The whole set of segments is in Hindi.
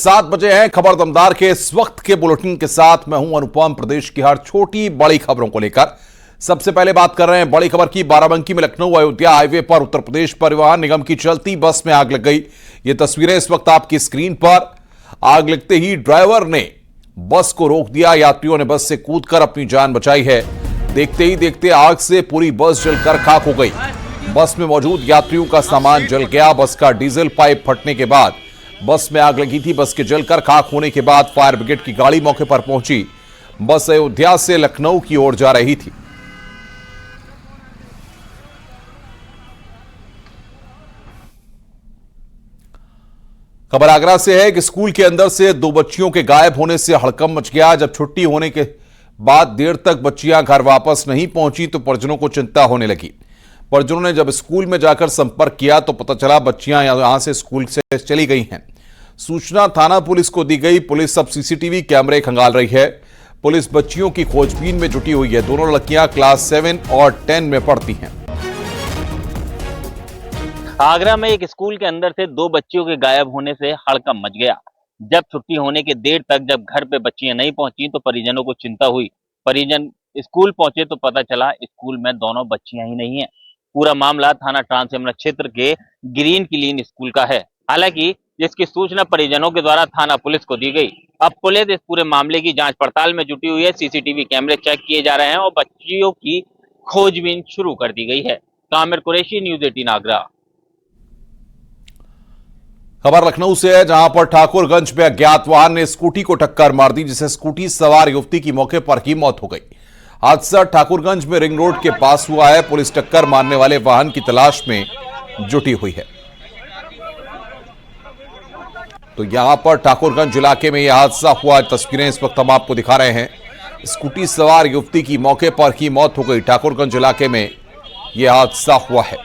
7 बजे हैं। खबर दमदार के इस वक्त के बुलेटिन के साथ मैं हूं अनुपम। प्रदेश की हर छोटी बड़ी खबरों को लेकर सबसे पहले बात कर रहे हैं बड़ी खबर की। बाराबंकी में लखनऊ अयोध्या हाईवे पर उत्तर प्रदेश परिवहन निगम की चलती बस में आग लग गई। ये तस्वीरें इस वक्त आपकी स्क्रीन पर। आग लगते ही ड्राइवर ने बस को रोक दिया। यात्रियों ने बस से कूदकर अपनी जान बचाई है। देखते ही देखते आग से पूरी बस जलकर खाक हो गई। बस में मौजूद यात्रियों का सामान जल गया। बस का डीजल पाइप फटने के बाद बस में आग लगी थी। बस के जलकर खाक होने के बाद फायर ब्रिगेड की गाड़ी मौके पर पहुंची। बस अयोध्या से लखनऊ की ओर जा रही थी। खबर आगरा से है कि स्कूल के अंदर से 2 बच्चियों के गायब होने से हड़कंप मच गया। जब छुट्टी होने के बाद देर तक बच्चियां घर वापस नहीं पहुंची तो परिजनों को चिंता होने लगी। परिजनों ने जब स्कूल में जाकर संपर्क किया तो पता चला बच्चियां यहां से स्कूल से चली गई हैं। सूचना थाना पुलिस को दी गई। पुलिस अब सीसीटीवी कैमरे खंगाल रही है। पुलिस बच्चियों की खोजबीन में जुटी हुई है। दोनों लड़कियां क्लास 7 और 10 में पढ़ती हैं। आगरा में एक स्कूल के अंदर से 2 बच्चियों के गायब होने से हड़कंप मच गया। जब छुट्टी होने के देर तक जब घर पे बच्चियां नहीं पहुंची तो परिजनों को चिंता हुई। परिजन स्कूल पहुंचे तो पता चला स्कूल में दोनों बच्चियां ही नहीं है। पूरा मामला थाना ट्रांस यमुना क्षेत्र के ग्रीन क्लीन स्कूल का है। हालांकि जिसकी सूचना परिजनों के द्वारा थाना पुलिस को दी गई। अब पुलिस इस पूरे मामले की जांच पड़ताल में जुटी हुई है। सीसीटीवी कैमरे चेक किए जा रहे हैं और बच्चियों की खोजबीन शुरू कर दी गई है। कामिर कुरैशी, न्यूज़ 18 आगरा। खबर लखनऊ से है, जहां पर ठाकुरगंज में अज्ञात वाहन ने स्कूटी को टक्कर मार दी, जिससे स्कूटी सवार युवती की मौके पर ही मौत हो गई। हादसा ठाकुरगंज में रिंग रोड के पास हुआ है। पुलिस टक्कर मारने वाले वाहन की तलाश में जुटी हुई है। तो यहां पर ठाकुरगंज इलाके में यह हादसा हुआ। तस्वीरें इस वक्त हम आपको दिखा रहे हैं। स्कूटी सवार युवती की मौके पर ही मौत हो गई। ठाकुरगंज इलाके में यह हादसा हुआ है।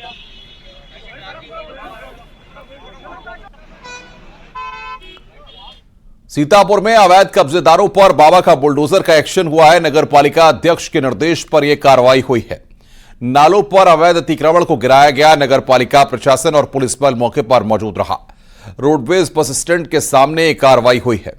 सीतापुर में अवैध कब्जेदारों पर बाबा का बुलडोजर का एक्शन हुआ है। नगर पालिका अध्यक्ष के निर्देश पर यह कार्रवाई हुई है। नालों पर अवैध अतिक्रमण को गिराया गया। नगर पालिका प्रशासन और पुलिस बल मौके पर मौजूद रहा। रोडवेज बस स्टैंड के सामने यह कार्रवाई हुई है।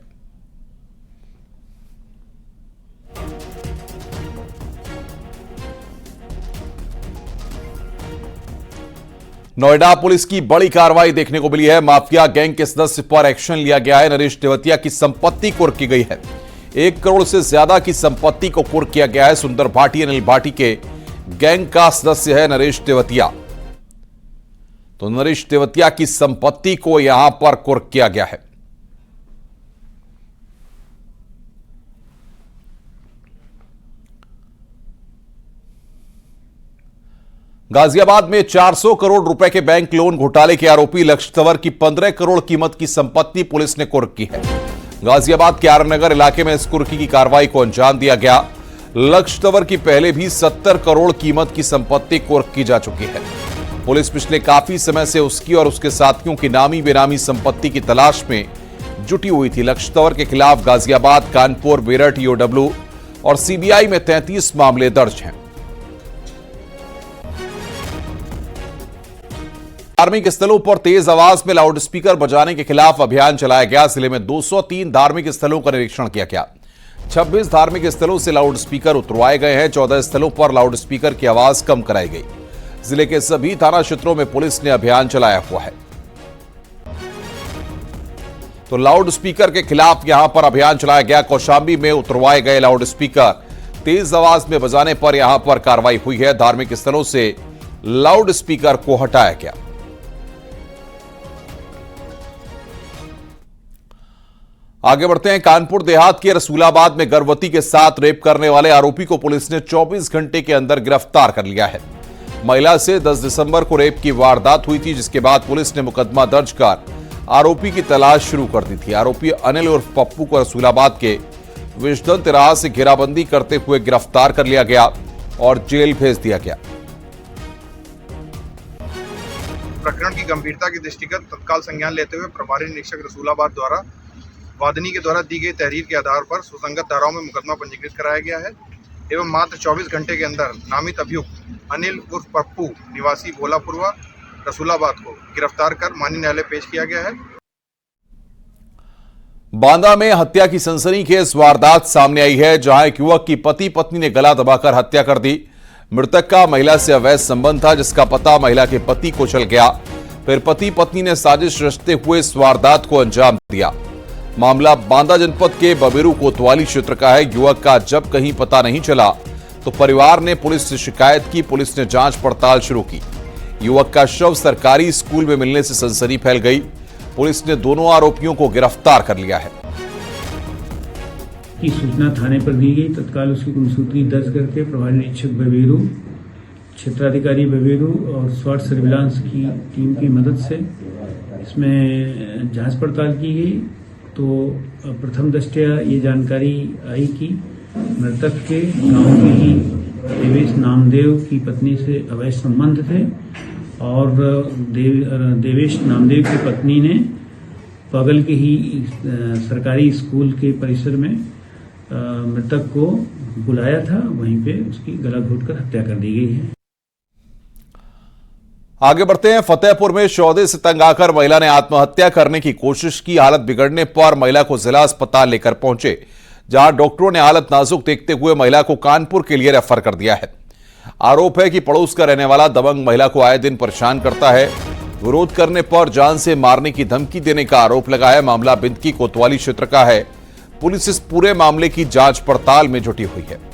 नोएडा पुलिस की बड़ी कार्रवाई देखने को मिली है। माफिया गैंग के सदस्य पर एक्शन लिया गया है। नरेश तेवतिया की संपत्ति कुर्क की गई है। 1 करोड़ से ज्यादा की संपत्ति को कुर्क किया गया है। सुंदर भाटी, अनिल भाटी के गैंग का सदस्य है नरेश तेवतिया। तो नरेश तेवतिया की संपत्ति को यहां पर कुर्क किया गया है। गाजियाबाद में 400 करोड़ रुपए के बैंक लोन घोटाले के आरोपी लक्ष्य तंवर की 15 करोड़ कीमत की संपत्ति पुलिस ने कुर्क की है। गाजियाबाद के आरनगर इलाके में इस कुर्की की कार्रवाई को अंजाम दिया गया। लक्ष्य तंवर की पहले भी 70 करोड़ कीमत की संपत्ति कुर्क की जा चुकी है। पुलिस पिछले काफी समय से उसकी और उसके साथियों की नामी बेनामी संपत्ति की तलाश में जुटी हुई थी। लक्ष्य तंवर के खिलाफ गाजियाबाद, कानपुर, मेरठ, ईओडब्ल्यू और सीबीआई में 33 मामले दर्ज हैं। धार्मिक स्थलों पर तेज आवाज में लाउडस्पीकर बजाने के खिलाफ अभियान चलाया गया। जिले में 203 धार्मिक स्थलों का निरीक्षण किया गया। 26 धार्मिक स्थलों से लाउडस्पीकर उतरवाए गए हैं। 14 स्थलों पर लाउडस्पीकर की आवाज कम कराई गई। जिले के सभी थाना क्षेत्रों में पुलिस ने अभियान चलाया हुआ है। तो लाउडस्पीकर के खिलाफ यहां पर अभियान चलाया गया। कौशांबी में उतरवाए गए लाउडस्पीकर तेज आवाज में बजाने पर यहां पर कार्रवाई हुई है। धार्मिक स्थलों से लाउडस्पीकर को हटाया गया। आगे बढ़ते हैं। कानपुर देहात के रसूलाबाद में गर्भवती के साथ रेप करने वाले आरोपी को पुलिस ने 24 घंटे के अंदर गिरफ्तार कर लिया है। महिला से 10 दिसंबर को रेप की वारदात हुई थी, जिसके बाद पुलिस ने मुकदमा दर्ज कर आरोपी की तलाश शुरू कर दी थी। आरोपी अनिल उर्फ पप्पू को रसूलाबाद के विजडन तिराहा से घेराबंदी करते हुए गिरफ्तार कर लिया गया और जेल भेज दिया गया। प्रकरण की गंभीरता के दृष्टिगत तत्काल संज्ञान लेते हुए प्रभारी निरीक्षक रसूलाबाद द्वारा वादनी के द्वारा दी गई तहरीर के आधार पर सुसंगत धाराओं में मुकदमा पंजीकृत कराया गया है एवं मात्र 24 घंटे के अंदर नामित अभियुक्त अनिल उर्फ पप्पू निवासी भोलापुरवा रसूलाबाद को गिरफ्तार कर माननीय न्यायालय पेश किया गया है। बांदा में हत्या की सनसनीखेज वारदात सामने आई है, जहां एक युवक की पति पत्नी ने गला दबाकर हत्या कर दी। मृतक का महिला से अवैध संबंध था, जिसका पता महिला के पति को चल गया। फिर पति पत्नी ने साजिश रचते हुए इस वारदात को अंजाम दिया। मामला बांदा जनपद के बबेरू कोतवाली क्षेत्र का है। युवक का जब कहीं पता नहीं चला तो परिवार ने पुलिस से शिकायत की। पुलिस ने जांच पड़ताल शुरू की। युवक का शव सरकारी स्कूल में मिलने से सनसनी फैल गई। पुलिस ने दोनों आरोपियों को गिरफ्तार कर लिया है। की सूचना थाने पर दी गई। तत्काल उसकी गुमशुदगी दर्ज करके प्रभारी निरीक्षक बबेरू, क्षेत्राधिकारी बबेरू और स्वाट सर्विलांस की टीम की मदद से इसमें जांच पड़ताल की गई। तो प्रथम दृष्टया ये जानकारी आई कि मृतक के गांव के ही देवेश नामदेव की पत्नी से अवैध संबंध थे और देवेश नामदेव की पत्नी ने बगल के ही सरकारी स्कूल के परिसर में मृतक को बुलाया था। वहीं पे उसकी गला घोंटकर हत्या कर दी गई है। आगे बढ़ते हैं। फतेहपुर में सौदे से तंग आकर महिला ने आत्महत्या करने की कोशिश की। हालत बिगड़ने पर महिला को जिला अस्पताल लेकर पहुंचे, जहां डॉक्टरों ने हालत नाजुक देखते हुए महिला को कानपुर के लिए रेफर कर दिया है। आरोप है कि पड़ोस का रहने वाला दबंग महिला को आए दिन परेशान करता है। विरोध करने पर जान से मारने की धमकी देने का आरोप लगा है। मामला बिंदकी कोतवाली क्षेत्र का है। पुलिस इस पूरे मामले की जांच पड़ताल में जुटी हुई है।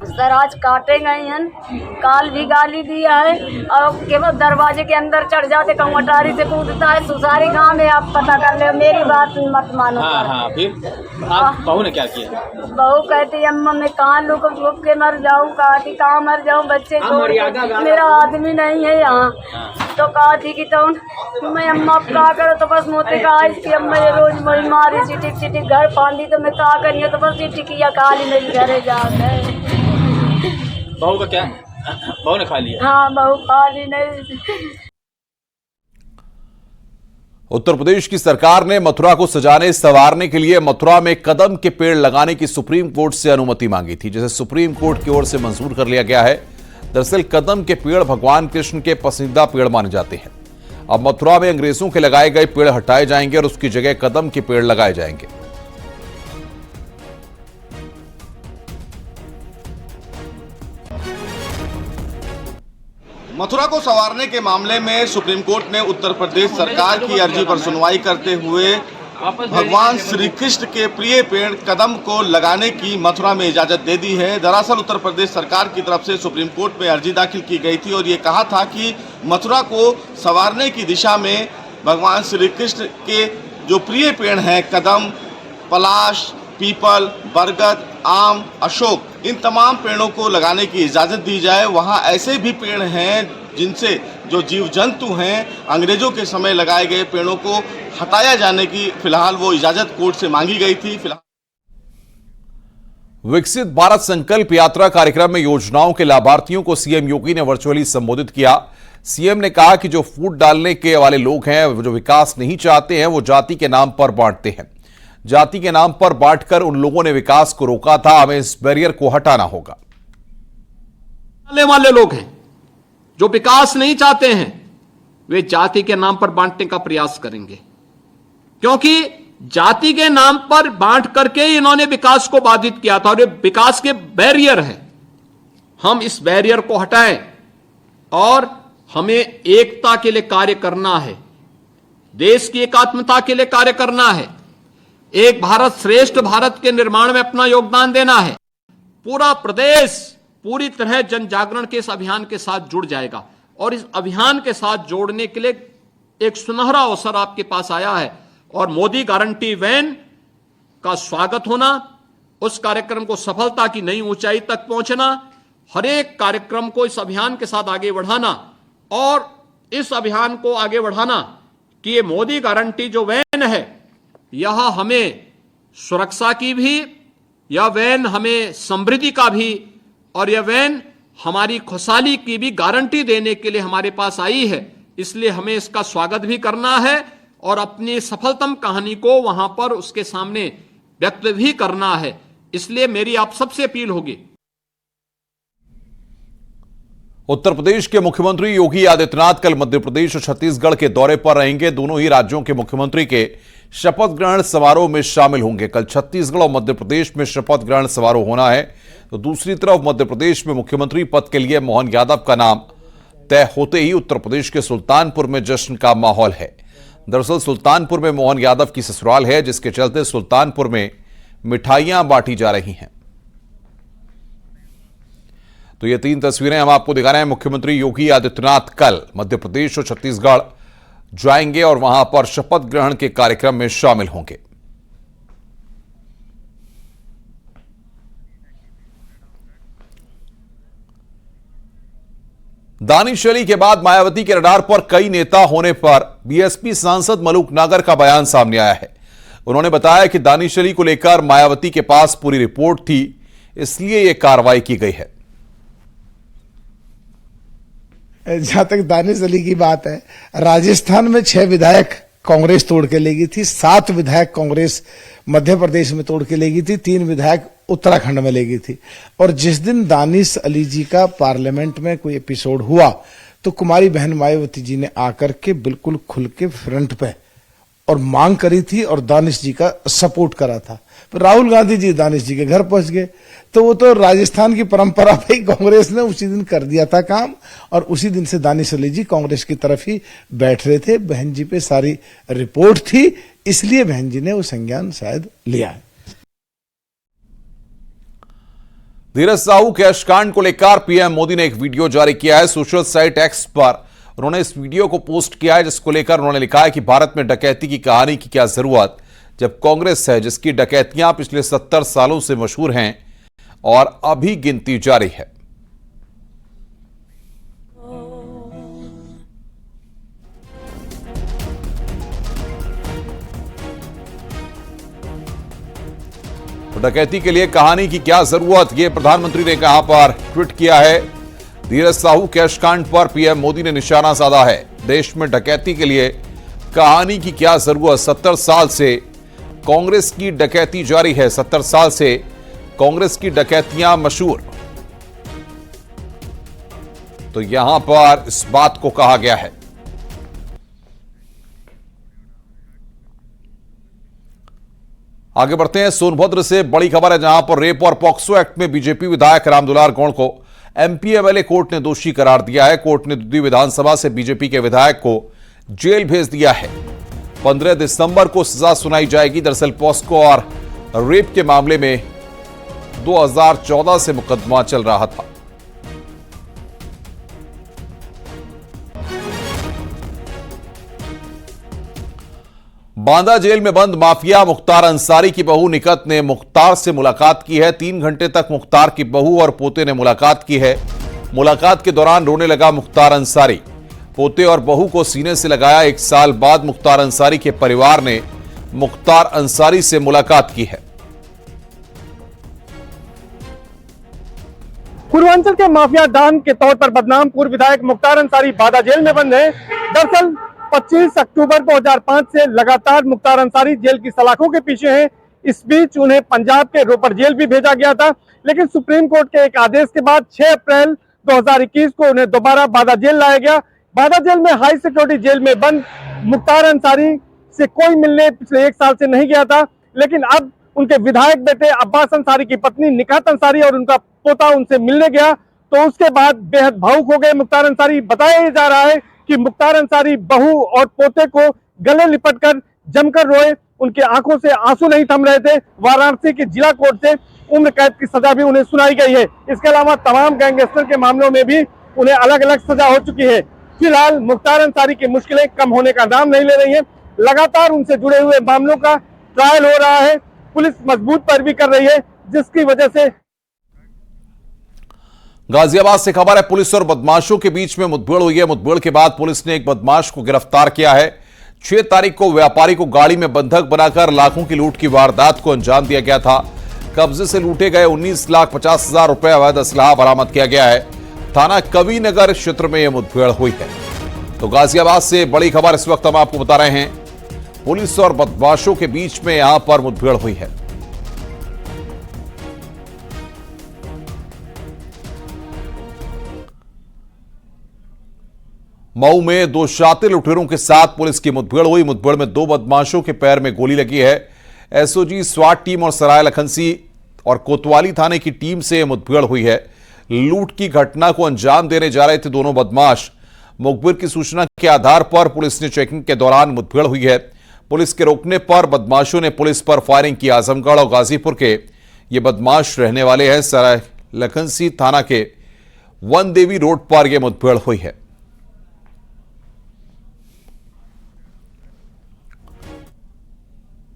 सर आज काटे गए हैं, काल भी गाली दिया है और केवल दरवाजे के अंदर चढ़ जाते, कहूँ अटारी से कूदता है। सुसारी गांव में आप पता कर ले, मेरी बात मत मानो। हाँ, फिर बहू ने क्या किया? बहू कहती अम्मा मैं कहाँ लुक लुक के मर जाऊँ, कहा कि कहाँ मर जाऊँ, बच्चे छोड़ के, मेरा आदमी नहीं है यहाँ। तो कहा थी कि तो मैं अम्मा क्या करो, तो बस मोते कहा इसकी अम्मा ये रोज मोई मारी चिटिक चिटिक घर पाली, तो मैं क्या करिए, तो बस टिकिया काली मेरी घरे जा गए। बहू का क्या? बहू ने खा लिया? हाँ, बहू खा ली नहीं। उत्तर प्रदेश की सरकार ने मथुरा को सजाने संवारने के लिए मथुरा में कदम के पेड़ लगाने की सुप्रीम कोर्ट से अनुमति मांगी थी, जिसे सुप्रीम कोर्ट की ओर से मंजूर कर लिया गया है। दरअसल कदम के पेड़ भगवान कृष्ण के पसंदीदा पेड़ माने जाते हैं। अब मथुरा में अंग्रेजों के लगाए गए पेड़ हटाए जाएंगे और उसकी जगह कदम के पेड़ लगाए जाएंगे। मथुरा को संवारने के मामले में सुप्रीम कोर्ट ने उत्तर प्रदेश सरकार की अर्जी पर सुनवाई करते हुए भगवान श्री कृष्ण के प्रिय पेड़ कदम को लगाने की मथुरा में इजाजत दे दी है। दरअसल उत्तर प्रदेश सरकार की तरफ से सुप्रीम कोर्ट में अर्जी दाखिल की गई थी और ये कहा था कि मथुरा को संवारने की दिशा में भगवान श्री कृष्ण के जो प्रिय पेड़ हैं कदम, पलाश, पीपल, बरगद, आम, अशोक, इन तमाम पेड़ों को लगाने की इजाज़त दी जाए। वहाँ ऐसे भी पेड़ हैं जिनसे जो जीव जंतु हैं अंग्रेजों के समय लगाए गए पेड़ों को हटाया जाने की फिलहाल वो इजाज़त कोर्ट से मांगी गई थी। फिलहाल विकसित भारत संकल्प यात्रा कार्यक्रम में योजनाओं के लाभार्थियों को सीएम योगी ने वर्चुअली संबोधित किया। सीएम ने कहा कि जो फूट डालने के वाले लोग हैं, जो विकास नहीं चाहते हैं, वो जाति के नाम पर बांटते हैं। जाति के नाम पर बांटकर उन लोगों ने विकास को रोका था। हमें इस बैरियर को हटाना होगा। वाले लोग हैं जो विकास नहीं चाहते हैं, वे जाति के नाम पर बांटने का प्रयास करेंगे, क्योंकि जाति के नाम पर बांट करके इन्होंने विकास को बाधित किया था और ये विकास के बैरियर है। हम इस बैरियर को हटाएं और हमें एकता के लिए कार्य करना है, देश की एकात्मता के लिए कार्य करना है, एक भारत श्रेष्ठ भारत के निर्माण में अपना योगदान देना है। पूरा प्रदेश पूरी तरह जन जागरण के इस अभियान के साथ जुड़ जाएगा और इस अभियान के साथ जोड़ने के लिए एक सुनहरा अवसर आपके पास आया है और मोदी गारंटी वैन का स्वागत होना, उस कार्यक्रम को सफलता की नई ऊंचाई तक पहुंचना, हर एक कार्यक्रम को इस अभियान के साथ आगे बढ़ाना और इस अभियान को आगे बढ़ाना कि ये मोदी गारंटी जो वैन है यह हमें सुरक्षा की भी, यह वैन हमें समृद्धि का भी और यह वैन हमारी खुशहाली की भी गारंटी देने के लिए हमारे पास आई है। इसलिए हमें इसका स्वागत भी करना है और अपनी सफलतम कहानी को वहां पर उसके सामने व्यक्त भी करना है। इसलिए मेरी आप सबसे अपील होगी। उत्तर प्रदेश के मुख्यमंत्री योगी आदित्यनाथ कल मध्य प्रदेश और छत्तीसगढ़ के दौरे पर रहेंगे। दोनों ही राज्यों के मुख्यमंत्री के शपथ ग्रहण समारोह में शामिल होंगे। कल छत्तीसगढ़ और मध्य प्रदेश में शपथ ग्रहण समारोह होना है, तो दूसरी तरफ मध्य प्रदेश में मुख्यमंत्री पद के लिए मोहन यादव का नाम तय होते ही उत्तर प्रदेश के सुल्तानपुर में जश्न का माहौल है। दरअसल सुल्तानपुर में मोहन यादव की ससुराल है, जिसके चलते सुल्तानपुर में मिठाइयां बांटी जा रही हैं। तो ये 3 तस्वीरें हम आपको दिखा रहे हैं। मुख्यमंत्री योगी आदित्यनाथ कल मध्य प्रदेश और छत्तीसगढ़ जाएंगे और वहां पर शपथ ग्रहण के कार्यक्रम में शामिल होंगे। दानिश अली के बाद मायावती के रडार पर कई नेता होने पर बीएसपी सांसद मलूक नागर का बयान सामने आया है। उन्होंने बताया कि दानिश अली को लेकर मायावती के पास पूरी रिपोर्ट थी, इसलिए यह कार्रवाई की गई है। जहां तक दानिश अली की बात है, राजस्थान में 6 विधायक कांग्रेस तोड़ के ले गई थी, 7 विधायक कांग्रेस मध्य प्रदेश में तोड़ के ले गई थी, 3 विधायक उत्तराखंड में ले गई थी। और जिस दिन दानिश अली जी का पार्लियामेंट में कोई एपिसोड हुआ तो कुमारी बहन मायावती जी ने आकर के बिल्कुल खुल के फ्रंट पे और मांग करी थी और दानिश जी का सपोर्ट करा था। फिर राहुल गांधी जी दानिश जी के घर पहुंच गए, तो वो तो राजस्थान की परंपरा पे कांग्रेस ने उसी दिन कर दिया था काम, और उसी दिन से दानिश अली जी कांग्रेस की तरफ ही बैठ रहे थे। बहन जी पे सारी रिपोर्ट थी, इसलिए बहन जी ने वो संज्ञान शायद लिया है। धीरज साहू कैश कांड को लेकर पीएम मोदी ने एक वीडियो जारी किया है। सोशल साइट एक्स पर उन्होंने इस वीडियो को पोस्ट किया है, जिसको लेकर उन्होंने लिखा है कि भारत में डकैती की कहानी की क्या जरूरत, जब कांग्रेस है जिसकी डकैतियां पिछले 70 सालों से मशहूर हैं और अभी गिनती जारी है। तो डकैती के लिए कहानी की क्या जरूरत, यह प्रधानमंत्री ने कहां पर ट्वीट किया है। धीरज साहू कैश कांड पर पीएम मोदी ने निशाना साधा है। देश में डकैती के लिए कहानी की क्या जरूरत, 70 साल से कांग्रेस की डकैती जारी है, 70 साल से कांग्रेस की डकैतियां मशहूर। तो यहां पर इस बात को कहा गया है। आगे बढ़ते हैं, सोनभद्र से बड़ी खबर है, जहां पर रेप और पॉक्सो एक्ट में बीजेपी विधायक रामदुलार गौड़ को एमपी एमएलए कोर्ट ने दोषी करार दिया है। कोर्ट ने दुद्दी विधानसभा से बीजेपी के विधायक को जेल भेज दिया है। 15 दिसंबर को सजा सुनाई जाएगी। दरअसल पॉक्सो और रेप के मामले में 2014 से मुकदमा चल रहा था। बांदा जेल में बंद माफिया मुख्तार अंसारी की बहू निकत ने मुख्तार से मुलाकात की है। 3 घंटे तक मुख्तार की बहू और पोते ने मुलाकात की है। मुलाकात के दौरान रोने लगा मुख्तार अंसारी। पोते और बहू को सीने से लगाया। 1 साल बाद मुख्तार अंसारी के परिवार ने मुख्तार अंसारी से मुलाकात की है। पूर्वांचल के माफिया डॉन के तौर पर बदनाम पूर्व विधायक मुख्तार अंसारी बांदा जेल में बंद है। दरअसल 25 अक्टूबर 2005 से लगातार मुख्तार अंसारी जेल की सलाखों के पीछे हैं। इस बीच उन्हें पंजाब के रोपड़ जेल भी भेजा गया था, लेकिन सुप्रीम कोर्ट के एक आदेश के बाद 6 अप्रैल 2021 को उन्हें दोबारा बांदा जेल लाया गया। बांदा जेल में हाई सिक्योरिटी जेल में बंद मुख्तार अंसारी से कोई मिलने पिछले 1 साल से नहीं गया था, लेकिन अब उनके विधायक बेटे अब्बास अंसारी की पत्नी निकात अंसारी और उनका पोता उनसे मिलने गया, तो उसके बाद बेहद भावुक हो गए मुख्तार अंसारी। बताया जा रहा है कि मुख्तार अंसारी बहू और पोते को गले लिपटकर जमकर रोए। उनकी आंखों से आंसू नहीं थम रहे थे। वाराणसी की जिला कोर्ट से उम्र कैद की सजा भी उन्हें सुनाई गई है। इसके अलावा तमाम गैंगस्टर के मामलों में भी उन्हें अलग अलग सजा हो चुकी है। फिलहाल मुख्तार अंसारी की मुश्किलें कम होने का नाम नहीं ले रही हैं। लगातार उनसे जुड़े हुए मामलों का ट्रायल हो रहा है। पुलिस मजबूत पैरवी कर रही है, जिसकी वजह से गाजियाबाद से खबर है, पुलिस और बदमाशों के बीच में मुठभेड़ हुई है। मुठभेड़ के बाद पुलिस ने एक बदमाश को गिरफ्तार किया है। 6 तारीख को व्यापारी को गाड़ी में बंधक बनाकर लाखों की लूट की वारदात को अंजाम दिया गया था। कब्जे से लूटे गए 19,50,000 रुपए अवैध असलाह बरामद किया गया है। थाना कवि नगर क्षेत्र में यह मुठभेड़ हुई है। तो गाजियाबाद से बड़ी खबर इस वक्त हम आपको बता रहे हैं, पुलिस और बदमाशों के बीच में यहां पर मुठभेड़ हुई है। मऊ में दो शातिर लुटेरों के साथ पुलिस की मुठभेड़ हुई। मुठभेड़ में दो बदमाशों के पैर में गोली लगी है। एसओजी, स्वाट टीम और सराय लखनसी और कोतवाली थाने की टीम से मुठभेड़ हुई है। लूट की घटना को अंजाम देने जा रहे थे दोनों बदमाश। मुखबिर की सूचना के आधार पर पुलिस ने चेकिंग के दौरान मुठभेड़ हुई है। पुलिस के रोकने पर बदमाशों ने पुलिस पर फायरिंग की। आजमगढ़ और गाजीपुर के ये बदमाश रहने वाले हैं। सराय लखनसी थाना के वन देवी रोड पर यह मुठभेड़ हुई है।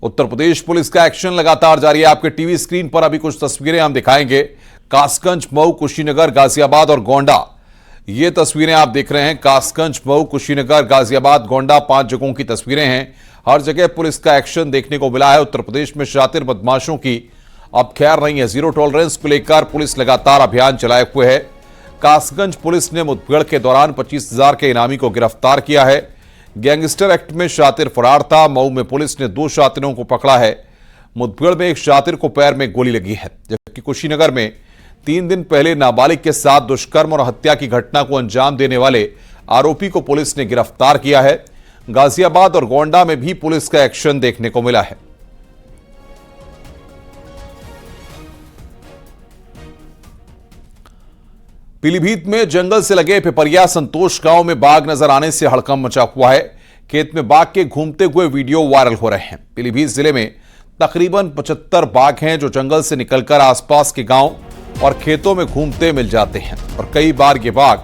उत्तर प्रदेश पुलिस का एक्शन लगातार जारी है। आपके टीवी स्क्रीन पर अभी कुछ तस्वीरें हम दिखाएंगे। कासगंज, मऊ, कुशीनगर, गाजियाबाद और गोंडा, ये तस्वीरें आप देख रहे हैं। कासगंज, मऊ, कुशीनगर, गाजियाबाद, गोंडा, 5 जगहों की तस्वीरें हैं। हर जगह पुलिस का एक्शन देखने को मिला है। उत्तर प्रदेश में शातिर बदमाशों की अब खैर नहीं है। जीरो टॉलरेंस को लेकर पुलिस लगातार अभियान चलाए हुए है। कासगंज पुलिस ने मुठभेड़ के दौरान 25,000 के इनामी को गिरफ्तार किया है। गैंगस्टर एक्ट में शातिर फरार था। मऊ में पुलिस ने 2 शातिरों को पकड़ा है। मुठभेड़ में एक शातिर को पैर में गोली लगी है, जबकि कुशीनगर में 3 दिन पहले नाबालिग के साथ दुष्कर्म और हत्या की घटना को अंजाम देने वाले आरोपी को पुलिस ने गिरफ्तार किया है। गाजियाबाद और गोंडा में भी पुलिस का एक्शन देखने को मिला है। पीलीभीत में जंगल से लगे पिपरिया संतोष गांव में बाघ नजर आने से हड़कंप मचा हुआ है। खेत में बाघ के घूमते हुए वीडियो वायरल हो रहे हैं। पीलीभीत जिले में तकरीबन 75 बाघ हैं जो जंगल से निकलकर आसपास के गांव और खेतों में घूमते मिल जाते हैं और कई बार ये बाघ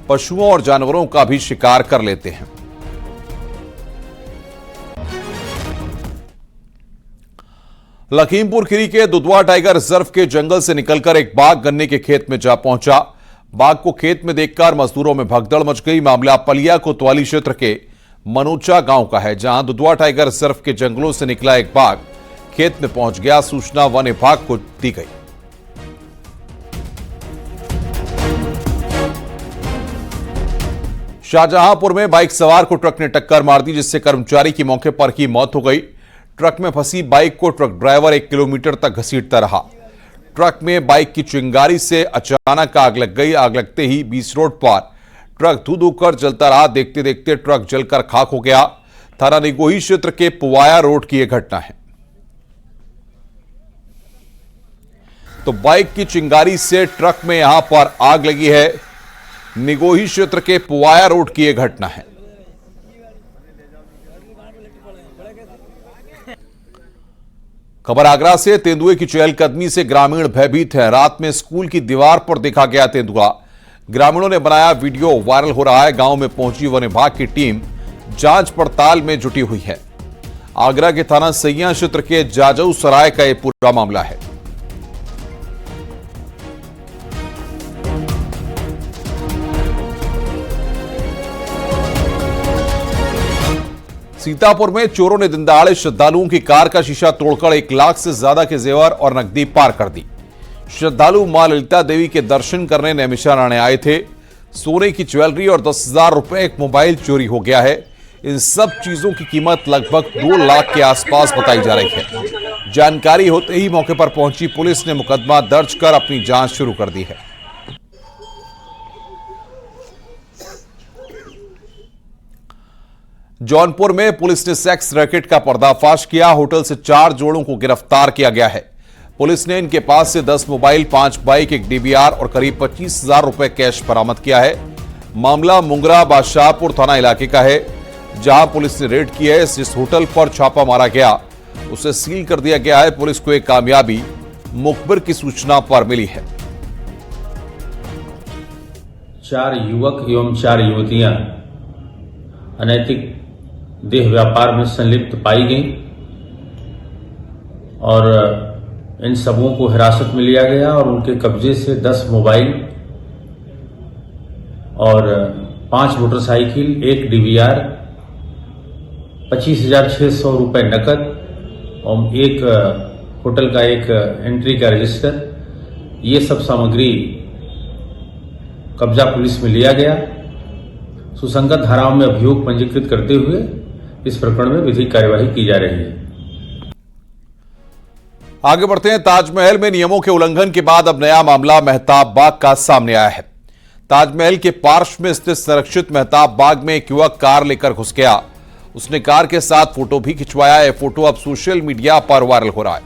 पशुओं और जानवरों का भी शिकार कर लेते हैं। लखीमपुर खीरी के दुधवा टाइगर रिजर्व के जंगल से निकलकर एक बाघ गन्ने के खेत में जा पहुंचा। बाघ को खेत में देखकर मजदूरों में भगदड़ मच गई। मामला पलिया कोतवाली क्षेत्र के मनोचा गांव का है, जहां दुधवा टाइगर रिजर्व के जंगलों से निकला एक बाघ खेत में पहुंच गया। सूचना वन विभाग को दी गई। शाहजहांपुर में बाइक सवार को ट्रक ने टक्कर मार दी, जिससे कर्मचारी की मौके पर ही मौत हो गई। ट्रक में फंसी बाइक को ट्रक ड्राइवर 1 किलोमीटर तक घसीटता रहा। ट्रक में बाइक की चिंगारी से अचानक आग लग गई। आग लगते ही 20 रोड पर ट्रक धू धू कर जलता रहा। देखते देखते ट्रक जलकर खाक हो गया। थाना निगोही क्षेत्र के पुवाया रोड की यह घटना है। तो बाइक की चिंगारी से ट्रक में यहां पर आग लगी है। निगोही क्षेत्र के पुवाया रोड की यह घटना है। खबर आगरा से। तेंदुए की चहलकदमी से ग्रामीण भयभीत है। रात में स्कूल की दीवार पर देखा गया तेंदुआ। ग्रामीणों ने बनाया वीडियो, वायरल हो रहा है। गांव में पहुंची वन विभाग की टीम जांच पड़ताल में जुटी हुई है। आगरा के थाना सैया क्षेत्र के जाजऊ सराय का यह पूरा मामला है। सीतापुर में चोरों ने दिनदहाड़े श्रद्धालुओं की कार का शीशा तोड़कर 1 लाख से ज्यादा के जेवर और नकदी पार कर दी। श्रद्धालु मां ललिता देवी के दर्शन करने नैमिषारण्य आए थे। सोने की ज्वेलरी और 10,000 रुपए एक मोबाइल चोरी हो गया है। इन सब चीजों की कीमत लगभग 2 लाख के आसपास बताई जा रही है। जानकारी होते ही मौके पर पहुंची पुलिस ने मुकदमा दर्ज कर अपनी जांच शुरू कर दी है। जौनपुर में पुलिस ने सेक्स रैकेट का पर्दाफाश किया। होटल से 4 जोड़ों को गिरफ्तार किया गया है। पुलिस ने इनके पास से 10 मोबाइल, 5 बाइक, 1 डीवीआर और करीब 25,000 रुपए कैश बरामद किया है। मामला मुंगरा बादशाहपुर थाना इलाके का है, जहां पुलिस ने रेड की है। जिस होटल पर छापा मारा गया उसे सील कर दिया गया है। पुलिस को एक कामयाबी मुखबिर की सूचना पर मिली है। 4 युवक एवं 4 युवतियां अनैतिक देह व्यापार में संलिप्त पाई गई और इन सबों को हिरासत में लिया गया और उनके कब्जे से 10 मोबाइल और 5 मोटरसाइकिल, 1 डीवीआर, 25,600 रुपए नकद और एक होटल का एक एंट्री का रजिस्टर, ये सब सामग्री कब्जा पुलिस में लिया गया। सुसंगत धाराओं में अभियोग पंजीकृत करते हुए इस प्रकरण में विधिक कार्यवाही की जा रही है। आगे बढ़ते हैं। ताजमहल में नियमों के उल्लंघन के बाद अब नया मामला मेहताब बाग का सामने आया है। ताजमहल के पार्श्व में स्थित संरक्षित मेहताब बाग में एक युवक कार लेकर घुस गया। उसने कार के साथ फोटो भी खिंचवाया। यह फोटो अब सोशल मीडिया पर वायरल हो रहा है।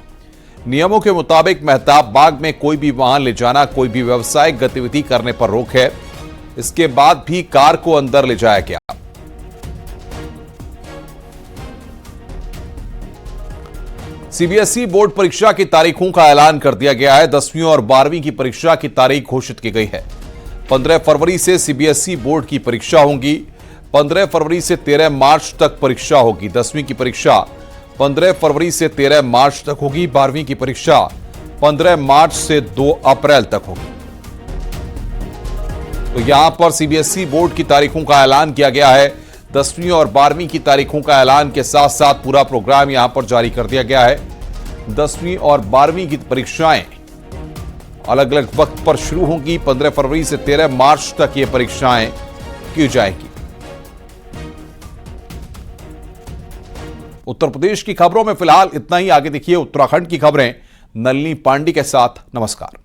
नियमों के मुताबिक मेहताब बाग में कोई भी वाहन ले जाना, कोई भी व्यावसायिक गतिविधि करने पर रोक है। इसके बाद भी कार को अंदर ले जाया गया। सीबीएसई बोर्ड परीक्षा की तारीखों का ऐलान कर दिया गया है। 10वीं और 12वीं की परीक्षा की तारीख घोषित की गई है। 15 फरवरी से सीबीएसई बोर्ड की परीक्षा होगी। 15 फरवरी से 13 मार्च तक परीक्षा होगी। 10वीं की परीक्षा 15 फरवरी से 13 मार्च तक होगी। 12वीं की परीक्षा 15 मार्च से 2 अप्रैल तक होगी। तो यहां पर सीबीएसई बोर्ड की तारीखों का ऐलान किया गया है। 10वीं और 12वीं की तारीखों का ऐलान के साथ साथ पूरा प्रोग्राम यहां पर जारी कर दिया गया है। 10वीं और 12वीं की परीक्षाएं अलग अलग वक्त पर शुरू होंगी। 15 फरवरी से 13 मार्च तक ये परीक्षाएं की जाएंगी। उत्तर प्रदेश की खबरों में फिलहाल इतना ही। आगे देखिए उत्तराखंड की खबरें नलिनी पांडे के साथ। नमस्कार।